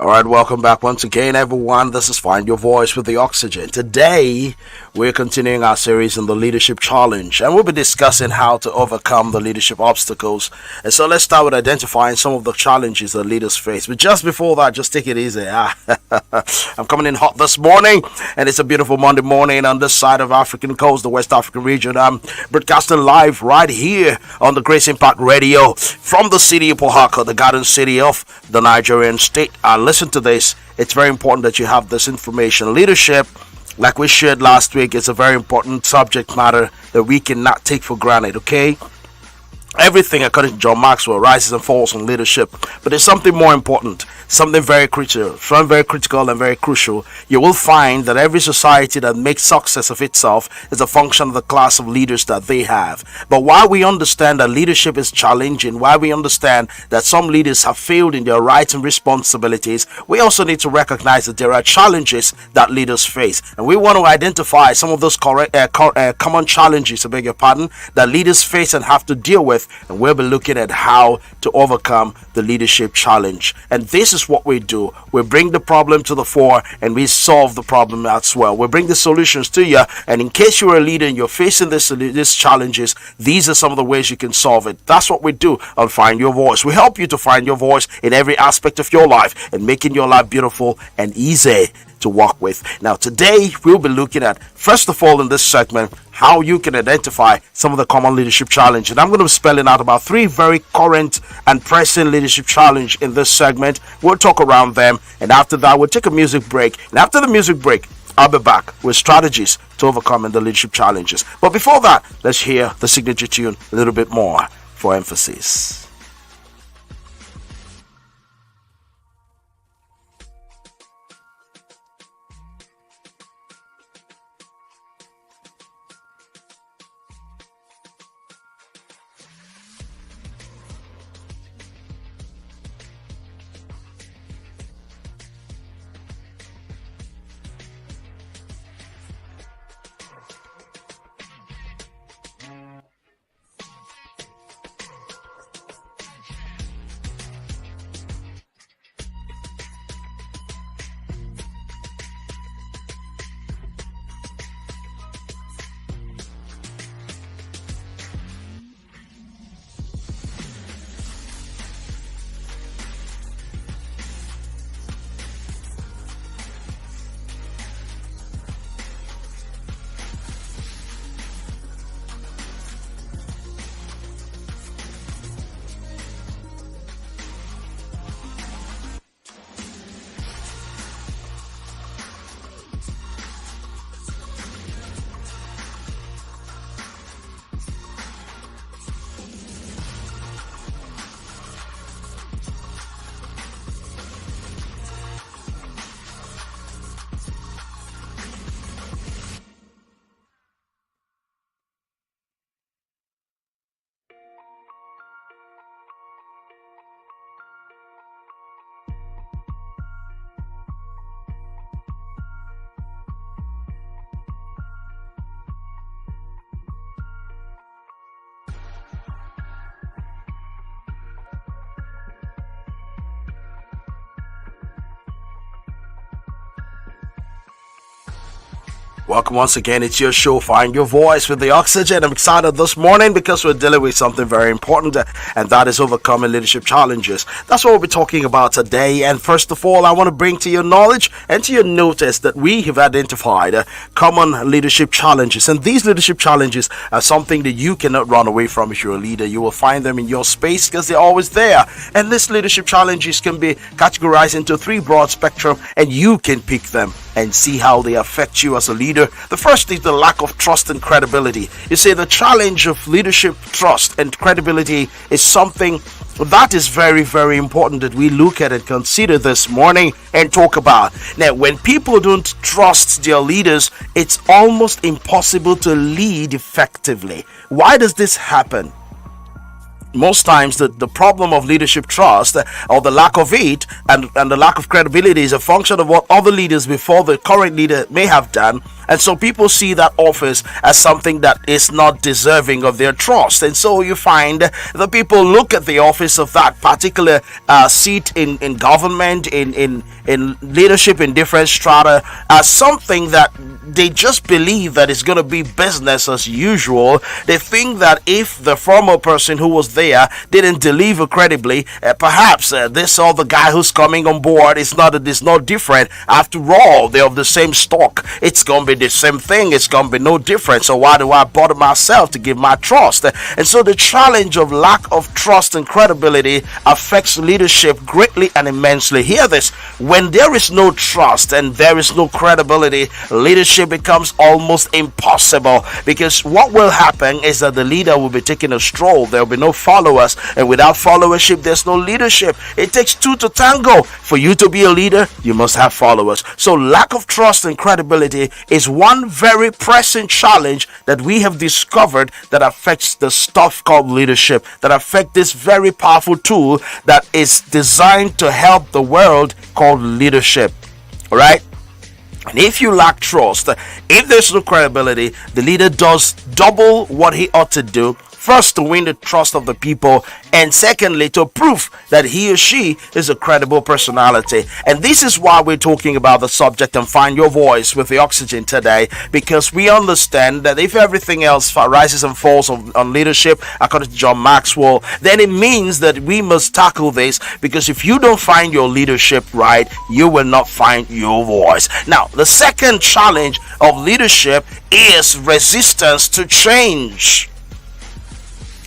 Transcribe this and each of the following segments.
All right, welcome back once again, everyone. This is Find Your Voice with the Oxygen. Today, we're continuing our series on the Leadership Challenge, and we'll be discussing how to overcome the leadership obstacles. And so, let's start with identifying some of the challenges that leaders face. But just before that, just take it easy. I'm coming in hot this morning, and it's a beautiful Monday morning on this side of African coast, the West African region. I'm broadcasting live right here on the Grace Impact Radio from the city of Port Harcourt, the garden city of the Nigerian state. Listen to this. It's very important that you have this information. Leadership, like we shared last week, is a very important subject matter that we cannot take for granted, okay? Everything, according to John Maxwell, rises and falls on leadership. But there's something more important, something very critical, and very crucial. You will find that every society that makes success of itself is a function of the class of leaders that they have. But while we understand that leadership is challenging, while we understand that some leaders have failed in their rights and responsibilities, we also need to recognize that there are challenges that leaders face. And we want to identify some of those common challenges, I beg your pardon, that leaders face and have to deal with. And we'll be looking at how to overcome the leadership challenge. And this is what we do. We bring the problem to the fore and we solve the problem as well. We bring the solutions to you. And in case you're a leader and you're facing these challenges, these are some of the ways you can solve it. That's what we do on Find Your Voice. We help you to find your voice in every aspect of your life and making your life beautiful and easy to work with. Now, today we'll be looking at, first of all, in this segment, how you can identify some of the common leadership challenges. And I'm going to be spelling out about 3 very current and pressing leadership challenge in this segment. We'll talk around them, and after that, we'll take a music break. And after the music break, I'll be back with strategies to overcoming the leadership challenges. But before that, let's hear the signature tune a little bit more for emphasis. Welcome once again. It's your show, Find Your Voice with the Oxygen. I'm excited this morning because we're dealing with something very important, and that is overcoming leadership challenges. That's what we'll be talking about today. And first of all, I want to bring to your knowledge and to your notice that we have identified common leadership challenges. And these leadership challenges are something that you cannot run away from if you're a leader. You will find them in your space because they're always there. And these leadership challenges can be categorized into 3 broad spectrum, and you can pick them and see how they affect you as a leader. The first is the lack of trust and credibility. You see, the challenge of leadership trust and credibility is something that is very, very important that we look at and consider this morning and talk about. Now, when people don't trust their leaders, it's almost impossible to lead effectively. Why does this happen? Most times the problem of leadership trust, or the lack of it, and the lack of credibility is a function of what other leaders before the current leader may have done, And so people see that office as something that is not deserving of their trust. And so you find the people look at the office of that particular seat in government, in leadership in different strata, as something that they just believe that it's going to be business as usual. They think that if the former person who was there didn't deliver credibly, perhaps this other guy who's coming on board is not different. After all, they're of the same stock. It's going to be the same thing. It's going to be no different. So why do I bother myself to give my trust? And so the challenge of lack of trust and credibility affects leadership greatly and immensely. Hear this: when there is no trust and there is no credibility, leadership becomes almost impossible, because what will happen is that the leader will be taking a stroll. There will be no followers, and without followership there's no leadership. It takes two to tango. For you to be a leader, you must have followers. So lack of trust and credibility is one very pressing challenge that we have discovered that affects the stuff called leadership, that affect this very powerful tool that is designed to help the world, called leadership. All right. And if you lack trust, if there's no credibility, the leader does double what he ought to do. First, to win the trust of the people, and secondly, to prove that he or she is a credible personality. And this is why we're talking about the subject and Find Your Voice with the Oxygen today, because we understand that if everything else rises and falls on leadership, according to John Maxwell, then it means that we must tackle this, because if you don't find your leadership right, you will not find your voice. Now, the second challenge of leadership is resistance to change.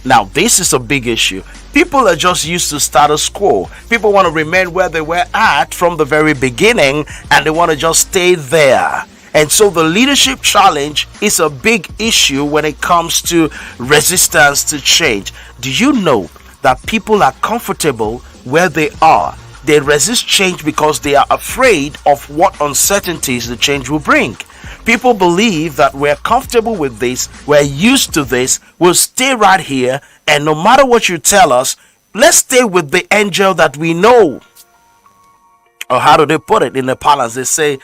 Now, this is a big issue. People are just used to status quo. People want to remain where they were at from the very beginning, and they want to just stay there. And so the leadership challenge is a big issue when it comes to resistance to change. Do you know that people are comfortable where they are? They resist change because they are afraid of what uncertainties the change will bring. People believe that we're comfortable with this, we're used to this, we'll stay right here, and no matter what you tell us, let's stay with the angel that we know. Or how do they put it in the parlance? They say,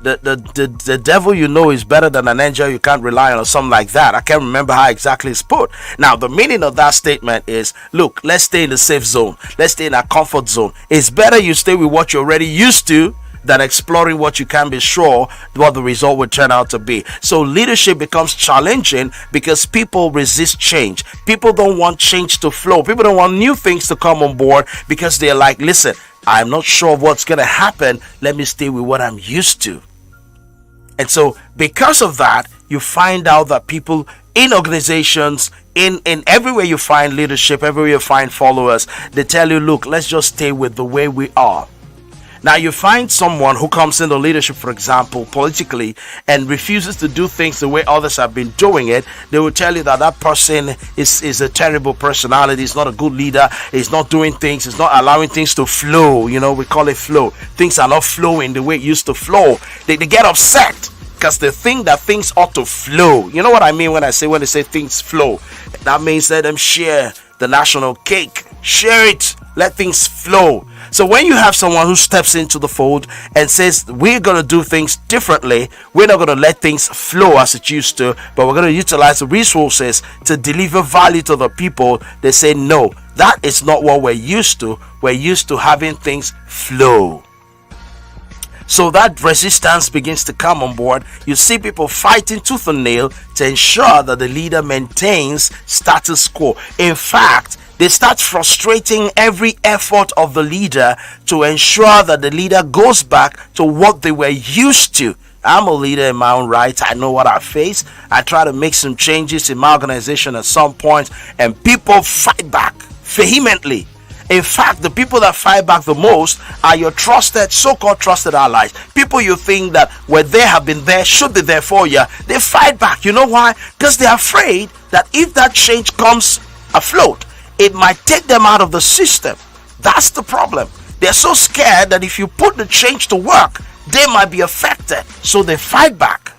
the devil you know is better than an angel you can't rely on, or something like that. I can't remember how exactly it's put. Now, the meaning of that statement is, look, let's stay in the safe zone. Let's stay in our comfort zone. It's better you stay with what you're already used to than exploring what you can't be sure what the result will turn out to be. So leadership becomes challenging because people resist change. People don't want change to flow. People don't want new things to come on board because they're like, listen, I'm not sure of what's going to happen. Let me stay with what I'm used to. And so because of that, you find out that people in organizations, in everywhere you find leadership, everywhere you find followers, they tell you, look, let's just stay with the way we are. Now you find someone who comes into leadership, for example, politically, and refuses to do things the way others have been doing it. They will tell you that that person is a terrible personality, is not a good leader, is not doing things, is not allowing things to flow. You know, we call it flow. Things are not flowing the way it used to flow. They get upset because they think that things ought to flow. You know what I mean when they say things flow? That means let them share the national cake. Share it. Let things flow. So when you have someone who steps into the fold and says, we're going to do things differently, we're not going to let things flow as it used to, but we're going to utilize the resources to deliver value to the people, they say, no, that is not what we're used to. We're used to having things flow. So that resistance begins to come on board. You see people fighting tooth and nail to ensure that the leader maintains status quo. In fact, they start frustrating every effort of the leader to ensure that the leader goes back to what they were used to. I'm a leader in my own right. I know what I face. I try to make some changes in my organization at some point, and people fight back vehemently. In fact, the people that fight back the most are your trusted, so-called trusted allies. People you think that where they have been there should be there for you. They fight back. You know why? Because they're afraid that if that change comes afloat, it might take them out of the system. That's the problem. They're so scared that if you put the change to work, they might be affected. So they fight back.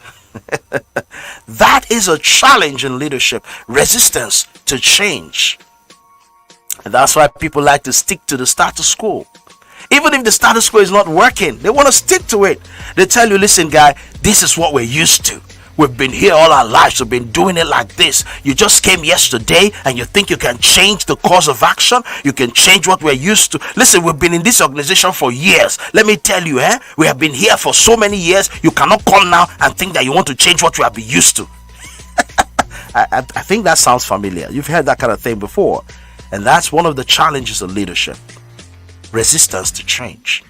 That is a challenge in leadership. Resistance to change. And that's why people like to stick to the status quo. Even if the status quo is not working, they want to stick to it. They tell you, listen, guy, this is what we're used to. We've been here all our lives. We've been doing it like this. You just came yesterday and you think you can change the course of action. You can change what we're used to. Listen, we've been in this organization for years. Let me tell you, we have been here for so many years. You cannot come now and think that you want to change what we have been used to. I think that sounds familiar. You've heard that kind of thing before. And that's one of the challenges of leadership. Resistance to change.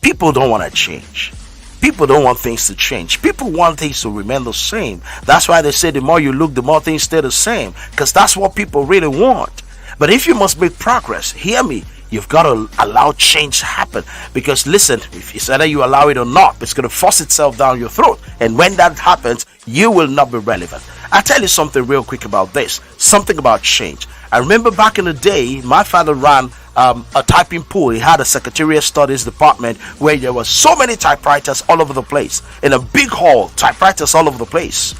People don't want to change. People don't want things to change. People want things to remain the same. That's why they say the more you look, the more things stay the same. Because that's what people really want. But if you must make progress, hear me, you've got to allow change to happen. Because listen, if it's either you allow it or not, it's going to force itself down your throat. And when that happens, you will not be relevant. I'll tell you something real quick about this. Something about change. I remember back in the day, my father ran a typing pool. He had a secretarial studies department where there were so many typewriters all over the place. In a big hall, typewriters all over the place.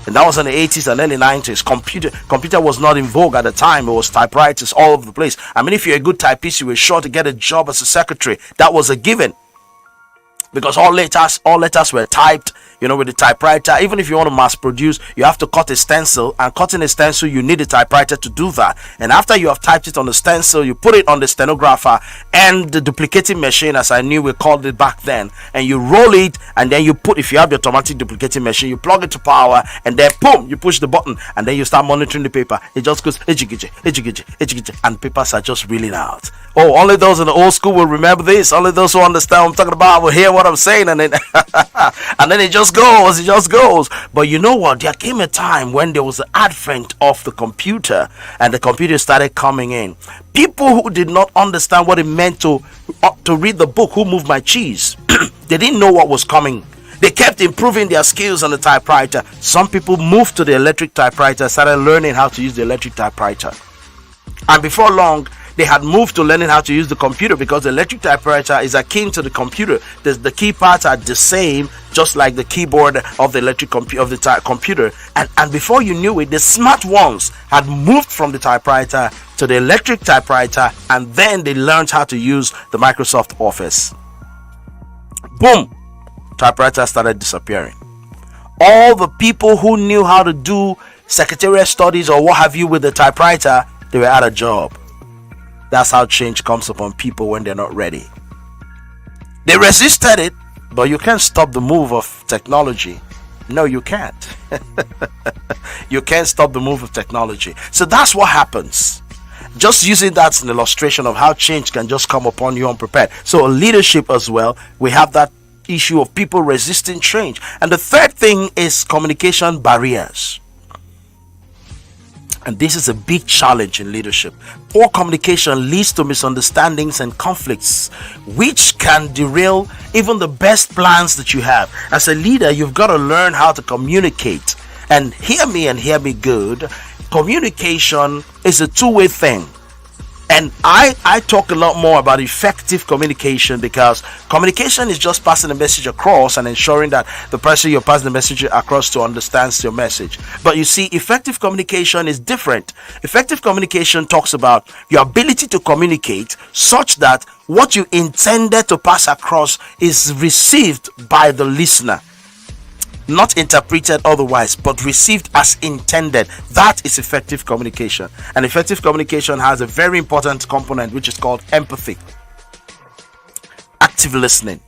And that was in the 80s and early 90s. Computer was not in vogue at the time. It was typewriters all over the place. I mean, if you're a good typist, you were sure to get a job as a secretary. That was a given. Because all letters were typed, with the typewriter. Even if you want to mass produce, you have to cut a stencil, and cutting a stencil, you need a typewriter to do that. And after you have typed it on the stencil, you put it on the stenographer and the duplicating machine, as I knew we called it back then, and you roll it, and then you put, if you have your automatic duplicating machine, you plug it to power, and then boom, you push the button, and then you start monitoring the paper. It just goes and papers are just reeling out. Oh, only those in the old school will remember this. Only those who understand what I'm talking about will hear what I'm saying, and then and then it just goes. But you know what? There came a time when there was the advent of the computer, and the computer started coming in. People who did not understand what it meant to read the book Who Moved My Cheese, they didn't know what was coming. They kept improving their skills on the typewriter. Some people moved to the electric typewriter, started learning how to use the electric typewriter, and before long they had moved to learning how to use the computer, because the electric typewriter is akin to the computer. The key parts are the same, just like the keyboard of the electric computer. And before you knew it, the smart ones had moved from the typewriter to the electric typewriter, and then they learned how to use the Microsoft Office. Boom! Typewriter started disappearing. All the people who knew how to do secretarial studies or what have you with the typewriter, they were out of job. That's how change comes upon people when they're not ready. They resisted it, but you can't stop the move of technology. No, you can't. You can't stop the move of technology. So that's what happens. Just using that as an illustration of how change can just come upon you unprepared. So leadership as well, we have that issue of people resisting change. And the third thing is communication barriers. And this is a big challenge in leadership. Poor communication leads to misunderstandings and conflicts, which can derail even the best plans that you have. As a leader, you've got to learn how to communicate. And hear me good. Communication is a two-way thing. And I talk a lot more about effective communication, because communication is just passing the message across and ensuring that the person you're passing the message across to understands your message. But you see, effective communication is different. Effective communication talks about your ability to communicate such that what you intended to pass across is received by the listener. Not interpreted otherwise, but received as intended. That is effective communication. And effective communication has a very important component, which is called empathy. Active listening.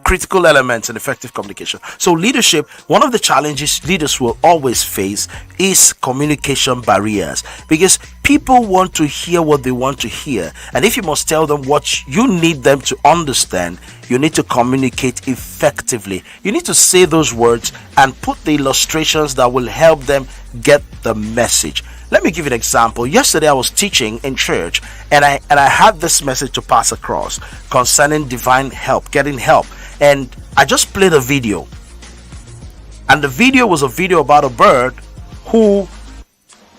Critical elements in effective communication. So leadership, one of the challenges leaders will always face is communication barriers, because people want to hear what they want to hear, and if you must tell them what you need them to understand, you need to communicate effectively. You need to say those words and put the illustrations that will help them get the message. Let me give you an example. Yesterday I was teaching in church, and I had this message to pass across concerning divine help, getting help. And I just played a video, and the video was a video about a bird who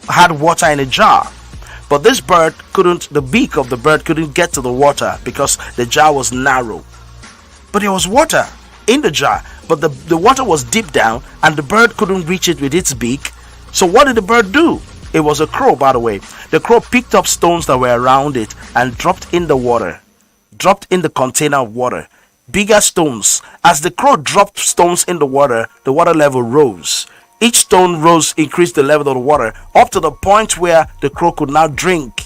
had water in a jar, but this bird the beak of the bird couldn't get to the water because the jar was narrow. But there was water in the jar, but the water was deep down, and the bird couldn't reach it with its beak. So what did the bird do? It was a crow, by the way. The crow picked up stones that were around it and dropped in the water. dropped in the container of water. Bigger stones. As the crow dropped stones in the water level rose. Each stone rose, increased the level of the water up to the point where the crow could now drink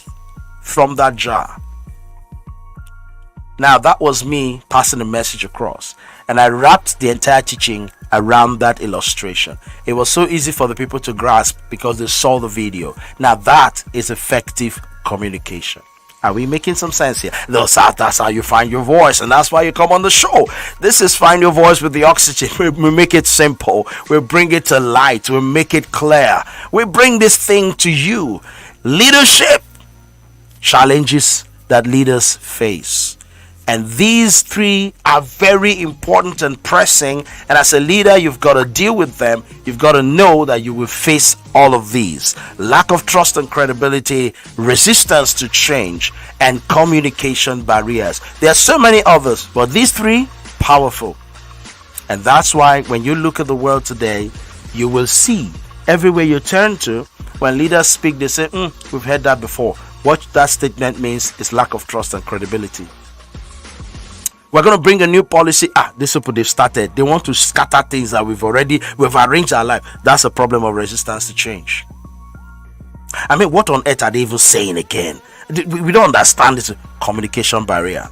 from that jar. Now that was me passing the message across, and I wrapped the entire teaching around that illustration. It was so easy for the people to grasp because they saw the video. Now that is effective communication. Are we making some sense here? That's how you find your voice, and that's why you come on the show. This is Find Your Voice with the Oxygen. We make it simple. We bring it to light. We make it clear. We bring this thing to you. Leadership challenges that leaders face. And these three are very important and pressing. And as a leader, you've got to deal with them. You've got to know that you will face all of these. Lack of trust and credibility, resistance to change, and communication barriers. There are so many others, but these three, powerful. And that's why when you look at the world today, you will see everywhere you turn to, when leaders speak, they say, we've heard that before. What that statement means is lack of trust and credibility. We're going to bring a new policy. These people, they've started. They want to scatter things that we've arranged our life. That's a problem of resistance to change. I mean, what on earth are they even saying again? We don't understand this communication barrier.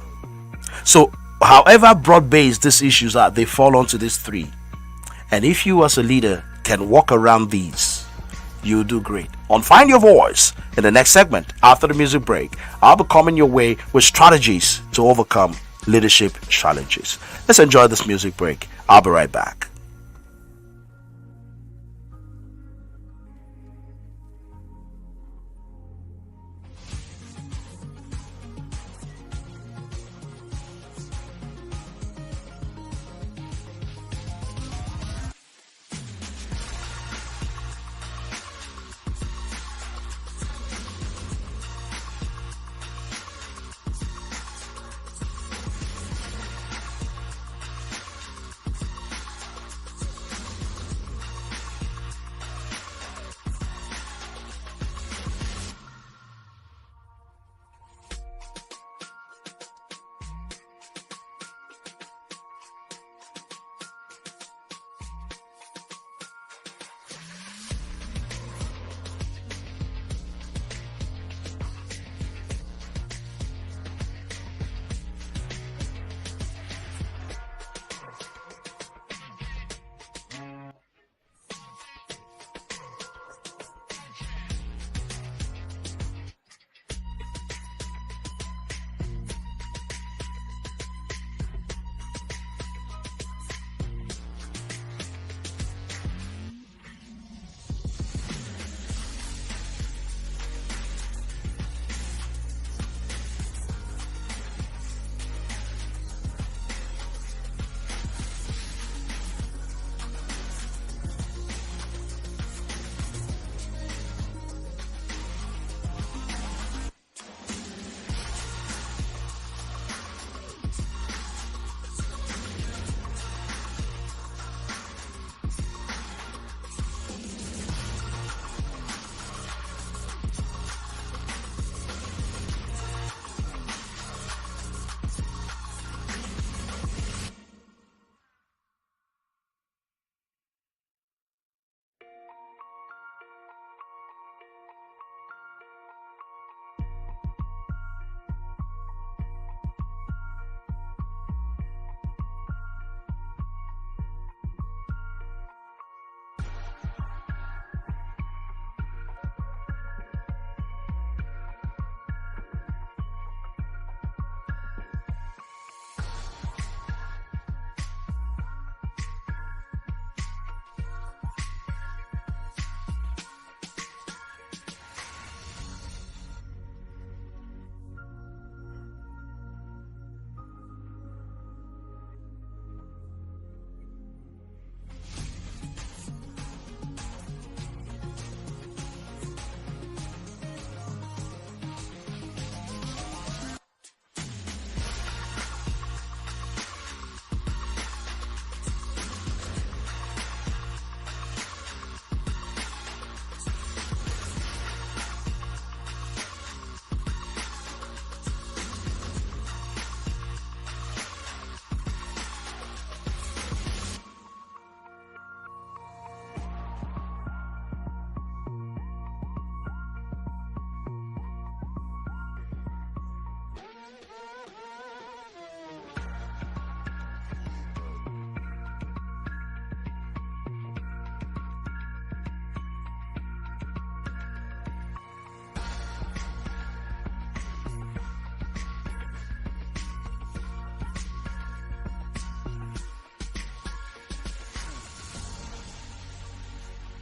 So, however broad-based these issues are, they fall onto these three. And if you as a leader can walk around these, you'll do great. On Find Your Voice, in the next segment, after the music break, I'll be coming your way with strategies to overcome leadership challenges. Let's enjoy this music break. I'll be right back.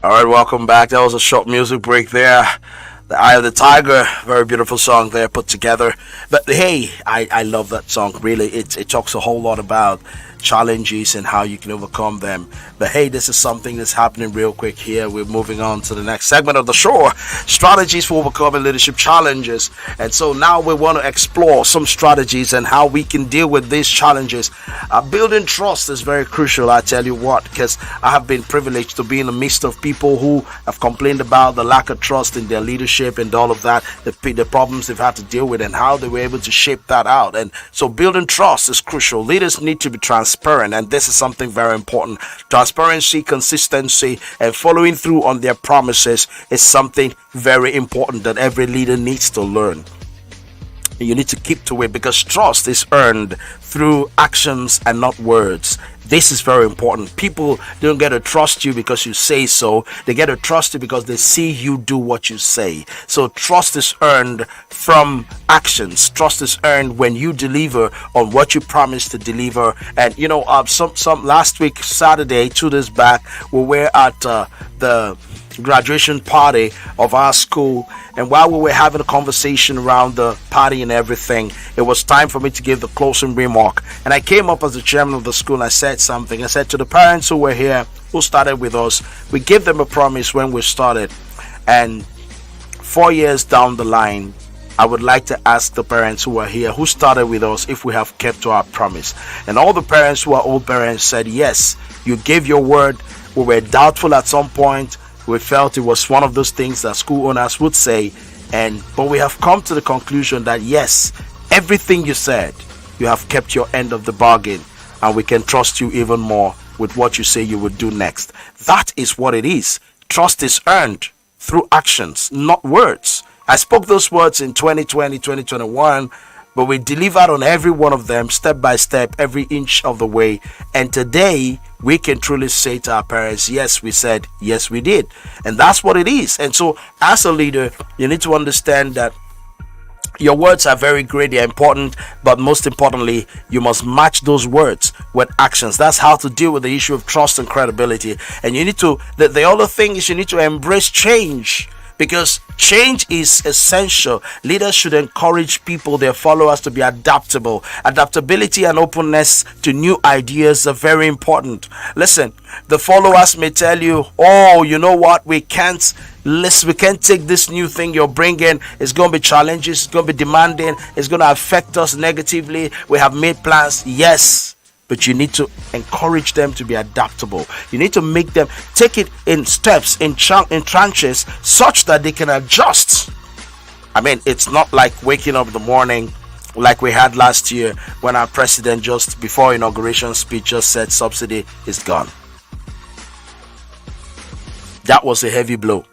All right, welcome back. That was a short music break there. The Eye of the Tiger, very beautiful song there put together. But hey, I love that song. Really, it talks a whole lot about challenges and how you can overcome them. But hey, this is something that's happening real quick here. We're moving on to the next segment of the show, strategies for overcoming leadership challenges. And so now we want to explore some strategies and how we can deal with these challenges. Building trust is very crucial, I tell you what, because I have been privileged to be in the midst of people who have complained about the lack of trust in their leadership and all of that, the problems they've had to deal with and how they were able to shape that out. And so building trust is crucial. Leaders need to be transparent, and this is something very important. Transparency, consistency, and following through on their promises is something very important that every leader needs to learn. You need to keep to it because trust is earned through actions and not words. This is very important. People don't get to trust you because you say so. They get to trust you because they see you do what you say. So trust is earned from actions. Trust is earned when you deliver on what you promised to deliver. And some last week, Saturday, 2 days back, we were at the graduation party of our school, and while we were having a conversation around the party and everything, it was time for me to give the closing remark. And I came up as the chairman of the school and I said something. I said to the parents who were here, who started with us, we gave them a promise when we started, and 4 years down the line, I would like to ask the parents who are here, who started with us, if we have kept to our promise. And all the parents who are old parents said, yes, you gave your word. We were doubtful at some point. We felt it was one of those things that school owners would say, but we have come to the conclusion that yes, everything you said, you have kept your end of the bargain, and we can trust you even more with what you say you would do next. That is what it is. Trust is earned through actions, not words. I spoke those words in 2020, 2021, but we delivered on every one of them step by step, every inch of the way. And today, we can truly say to our parents, yes, we said, yes, we did. And that's what it is. And so, as a leader, you need to understand that your words are very great, they're important, but most importantly, you must match those words with actions. That's how to deal with the issue of trust and credibility. And you need to, the other thing is you need to embrace change. Because change is essential. Leaders should encourage people, their followers, to be adaptable. Adaptability and openness to new ideas are very important. Listen, the followers may tell you, oh, you know what, we can't take this new thing you're bringing. It's going to be challenges, it's going to be demanding, it's going to affect us negatively. We have made plans. Yes. But you need to encourage them to be adaptable. You need to make them take it in steps, in tranches, such that they can adjust. I mean, it's not like waking up in the morning like we had last year when our president just before inauguration speech just said subsidy is gone. That was a heavy blow.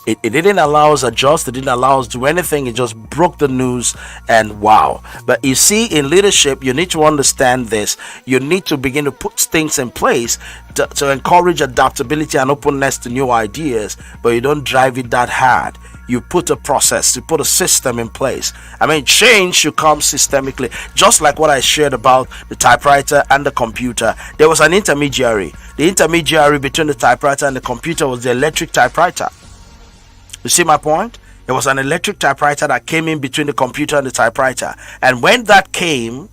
It didn't allow us adjust. It didn't allow us do anything. It just broke the news, and wow. But you see, in leadership, you need to understand this. You need to begin to put things in place to encourage adaptability and openness to new ideas, but you don't drive it that hard. You put a process, you put a system in place. I mean, change should come systemically. Just like what I shared about the typewriter and the computer. There was an intermediary. The intermediary between the typewriter and the computer was the electric typewriter. You see my point? There was an electric typewriter that came in between the computer and the typewriter. And when that came,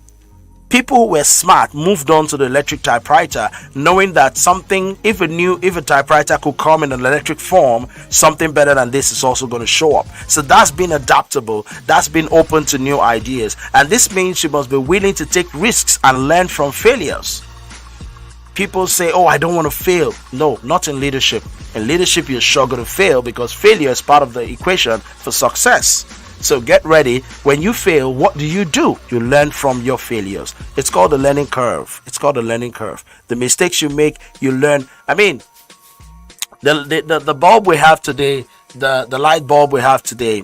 people who were smart moved on to the electric typewriter, knowing that if a typewriter could come in an electric form, something better than this is also going to show up. So that's been adaptable. That's been open to new ideas. And this means you must be willing to take risks and learn from failures. People say, oh, I don't want to fail. No, not in leadership. In leadership, you're sure going to fail because failure is part of the equation for success. So get ready. When you fail, what do? You learn from your failures. It's called the learning curve. The mistakes you make, you learn. I mean, the bulb we have today, the light bulb we have today,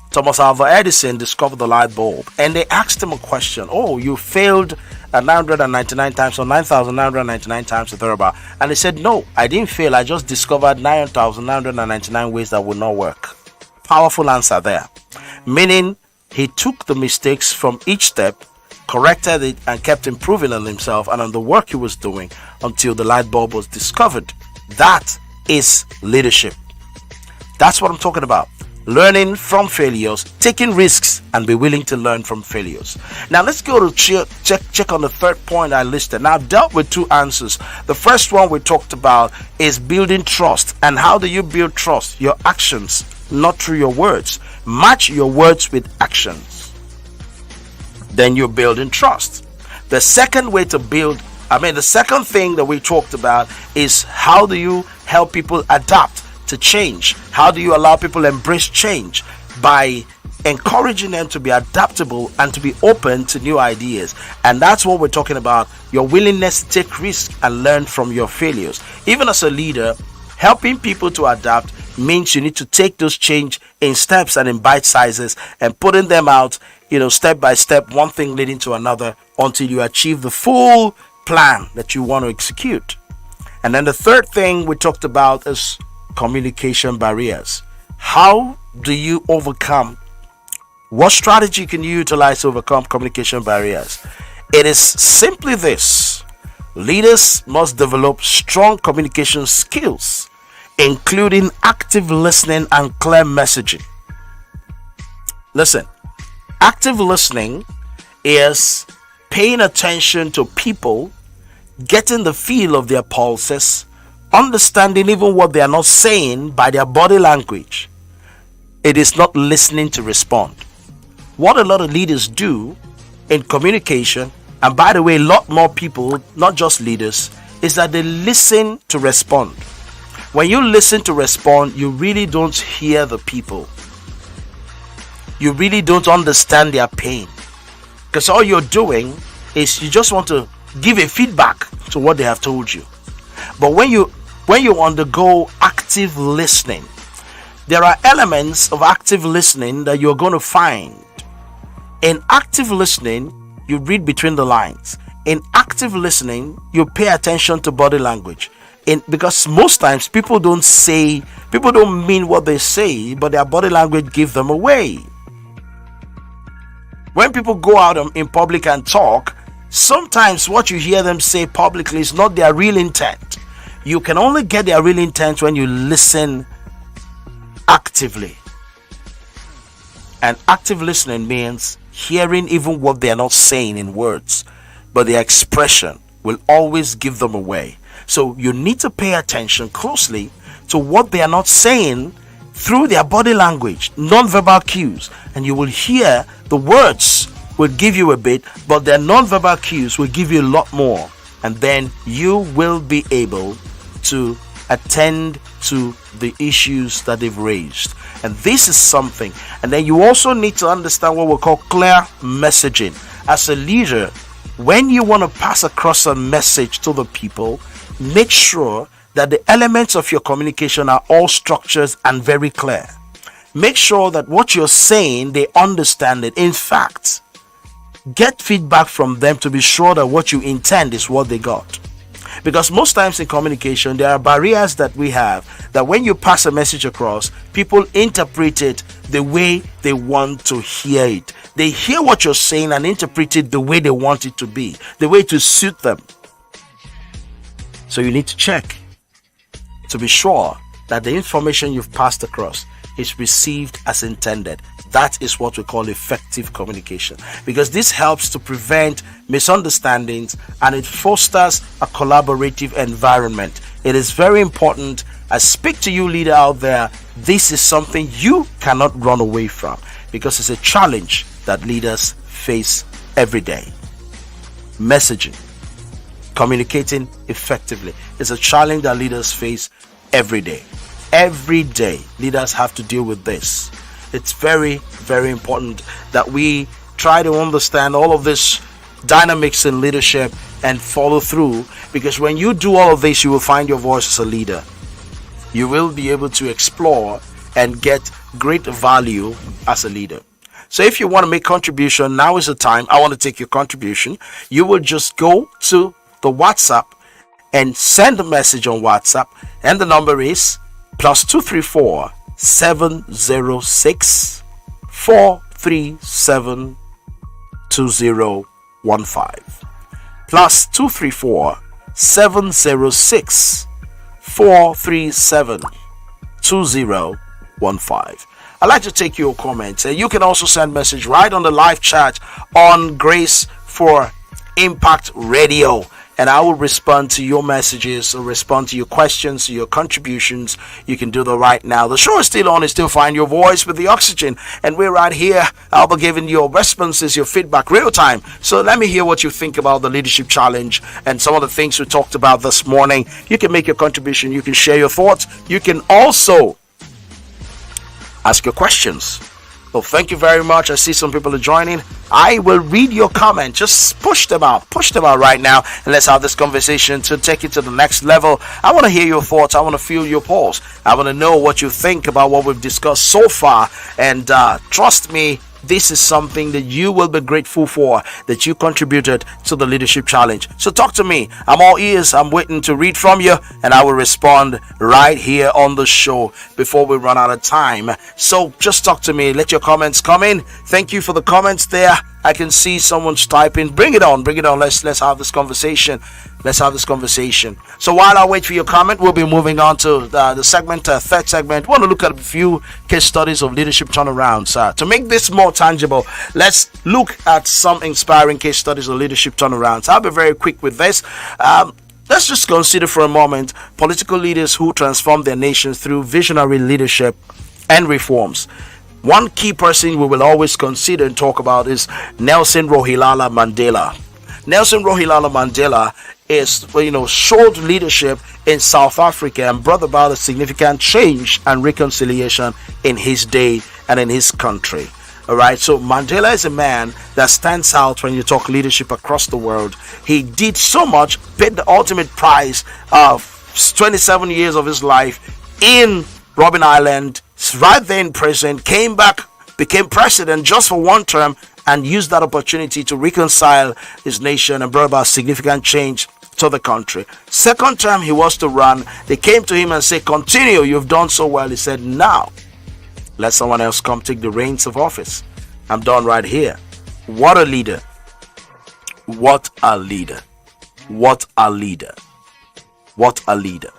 Thomas Alva Edison discovered the light bulb, and they asked him a question. Oh, you failed 999 times, or 9,999 times or thereabout. And he said, no, I didn't fail. I just discovered 9,999 ways that would not work. Powerful answer there. Meaning, he took the mistakes from each step, corrected it, and kept improving on himself and on the work he was doing until the light bulb was discovered. That is leadership. That's what I'm talking about. Learning from failures, taking risks, and be willing to learn from failures. Now let's go to check on the third point I listed. Now I've dealt with two answers. The first one we talked about is building trust. And how do you build trust? Your actions, not through your words. Match your words with actions. Then you're building trust. The second thing that we talked about is how do you help people adapt to change? How do you allow people to embrace change? By encouraging them to be adaptable and to be open to new ideas. And that's what we're talking about. Your willingness to take risks and learn from your failures. Even as a leader, helping people to adapt means you need to take those change in steps and in bite sizes and putting them out, step by step, one thing leading to another until you achieve the full plan that you want to execute. And then the third thing we talked about is communication barriers. How do you overcome? What strategy can you utilize to overcome communication barriers? It is simply this: leaders must develop strong communication skills, including active listening and clear messaging. Listen, active listening is paying attention to people, getting the feel of their pulses, understanding even what they are not saying by their body language. It is not listening to respond. What a lot of leaders do in communication, and by the way, a lot more people, not just leaders, is that they listen to respond. When you listen to respond, you really don't hear the people. You really don't understand their pain. Because all you're doing is you just want to give a feedback to what they have told you. But when you undergo active listening, there are elements of active listening that you're going to find. In active listening, you read between the lines. In active listening, you pay attention to body language. Because most times people don't mean what they say, but their body language gives them away. When people go out in public and talk, sometimes what you hear them say publicly is not their real intent. You can only get their real intent when you listen actively. And active listening means hearing even what they are not saying in words, but their expression will always give them away. So you need to pay attention closely to what they are not saying through their body language, non-verbal cues, and you will hear the words will give you a bit, but their non-verbal cues will give you a lot more, and then you will be able to attend to the issues that they've raised. And this is something. And then you also need to understand what we call clear messaging. As a leader, when you want to pass across a message to the people, make sure that the elements of your communication are all structured and very clear. Make sure that what you're saying, they understand it. In fact, get feedback from them to be sure that what you intend is what they got. Because most times in communication, there are barriers that we have, that when you pass a message across, people interpret it the way they want to hear it. They hear what you're saying and interpret it the way they want it to be, the way to suit them. So you need to check to be sure that the information you've passed across is received as intended. That is what we call effective communication, because this helps to prevent misunderstandings and it fosters a collaborative environment. It is very important. I speak to you, leader out there. This is something you cannot run away from, because it's a challenge that leaders face every day. Messaging, communicating effectively, is a challenge that leaders face every day. Every day, leaders have to deal with this. It's very, very important that we try to understand all of this dynamics in leadership and follow through, because when you do all of this, you will find your voice as a leader. You will be able to explore and get great value as a leader. So if you want to make contribution, now is the time. I want to take your contribution. You will just go to the WhatsApp and send a message on WhatsApp, and the number is +234 706 437 2015. +234 706 437 2015. I'd like to take your comments. You can also send message right on the live chat on Grace for Impact Radio, and I will respond to your messages or respond to your questions, to your contributions. You can do that right now. The show is still on. It's still Find Your Voice with the Oxygen, and we're right here. I'll be giving your responses, your feedback real time. So let me hear what you think about the Leadership Challenge and some of the things we talked about this morning. You can make your contribution. You can share your thoughts. You can also ask your questions. Well, thank you very much. I see some people are joining. I will read your comment. Just push them out right now, and let's have this conversation to take it to the next level. I want to hear your thoughts. I want to feel your pulse. I want to know what you think about what we've discussed so far, and trust me, this is something that you will be grateful for, that you contributed to the Leadership Challenge. So talk to me. I'm all ears. I'm waiting to read from you, and I will respond right here on the show before we run out of time. So just talk to me. Let your comments come in. Thank you for the comments there. I can see someone's typing. Bring it on. Let's have this conversation. So while I wait for your comment, we'll be moving on to the segment, third segment. We want to look at a few case studies of leadership turnarounds. To make this more tangible, let's look at some inspiring case studies of leadership turnarounds. I'll be very quick with this. Let's just consider for a moment political leaders who transformed their nations through visionary leadership and reforms. One key person we will always consider and talk about is Nelson Rolihlahla Mandela. Nelson Rolihlahla Mandela showed leadership in South Africa and brought about a significant change and reconciliation in his day and in his country. All right, so Mandela is a man that stands out when you talk leadership across the world. He did so much, paid the ultimate price of 27 years of his life in Robben Island, right there in prison, came back, became president just for one term, and used that opportunity to reconcile his nation and brought about significant change to the country. Second term he was to run, they came to him and said, continue, you've done so well. He said, now let someone else come take the reins of office. I'm done right here. What a leader. What a leader. What a leader. What a leader.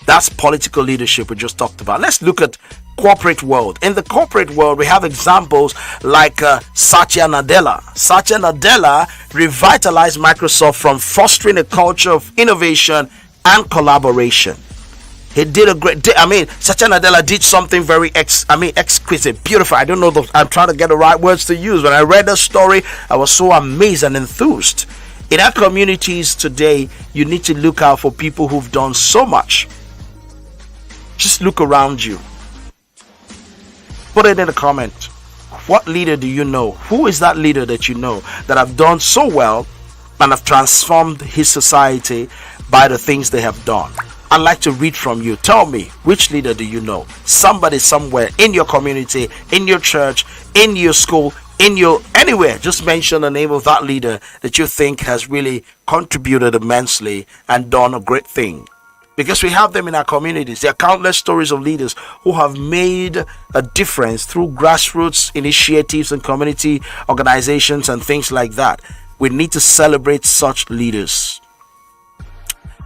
That's political leadership we just talked about. Let's look at corporate world. In the corporate world, we have examples like Satya Nadella. Satya Nadella revitalized Microsoft from fostering a culture of innovation and collaboration. He did a great. Satya Nadella did something very exquisite, beautiful. I don't know. I'm trying to get the right words to use. When I read the story, I was so amazed and enthused. In our communities today, you need to look out for people who've done so much. Just look around you. Put it in the comment. What leader do you know? Who is that leader that you know that have done so well and have transformed his society by the things they have done? I'd like to read from you. Tell me, which leader do you know? Somebody somewhere in your community, in your church, in your school, anywhere. Just mention the name of that leader that you think has really contributed immensely and done a great thing. Because we have them in our communities. There are countless stories of leaders who have made a difference through grassroots initiatives and community organizations and things like that. We need to celebrate such leaders.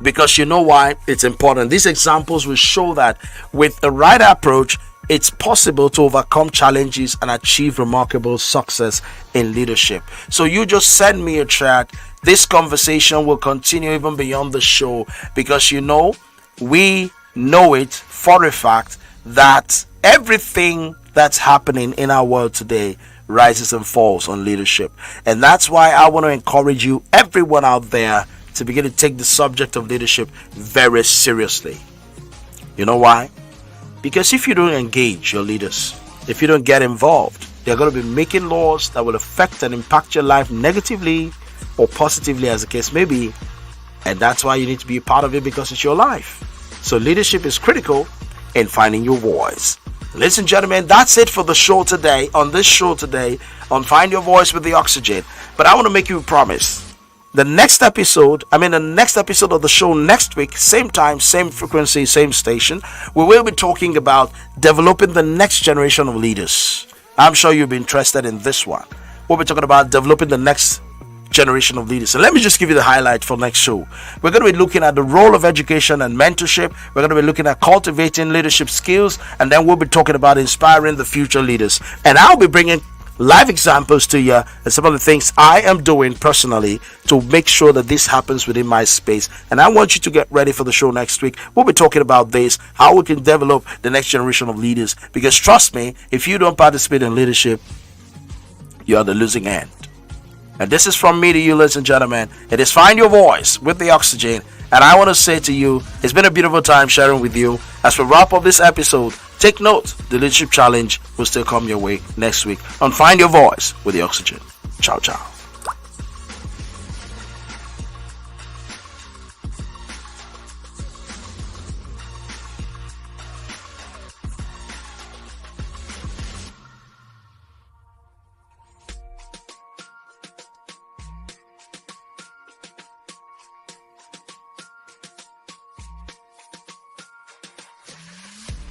Because you know why it's important. These examples will show that with the right approach, it's possible to overcome challenges and achieve remarkable success in leadership. So you just send me a chat. This conversation will continue even beyond the show, because we know it for a fact that everything that's happening in our world today rises and falls on leadership. And that's why I want to encourage you, everyone out there, to begin to take the subject of leadership very seriously. You know why? Because if you don't engage your leaders, if you don't get involved, they're going to be making laws that will affect and impact your life negatively or positively, as the case may be. And that's why you need to be a part of it, because it's your life. So leadership is critical in finding your voice. Ladies and gentlemen, that's it for the show today, on this show today, on Find Your Voice with the Oxygen. But I want to make you a promise. The next episode of the show next week, same time, same frequency, same station, we will be talking about developing the next generation of leaders. I'm sure you'll be interested in this one. We'll be talking about developing the next generation of leaders. So let me just give you the highlight for next show. We're going to be looking at the role of education and mentorship. We're going to be looking at cultivating leadership skills, and then we'll be talking about inspiring the future leaders. And I'll be bringing live examples to you and some of the things I am doing personally to make sure that this happens within my space. And I want you to get ready for the show next week. We'll be talking about this, how we can develop the next generation of leaders, because trust me, if you don't participate in leadership, you are the losing end. And this is from me to you, ladies and gentlemen. It is Find Your Voice with the Oxygen. And I want to say to you, it's been a beautiful time sharing with you. As we wrap up this episode, take note, the Leadership Challenge will still come your way next week on Find Your Voice with the Oxygen. Ciao, ciao.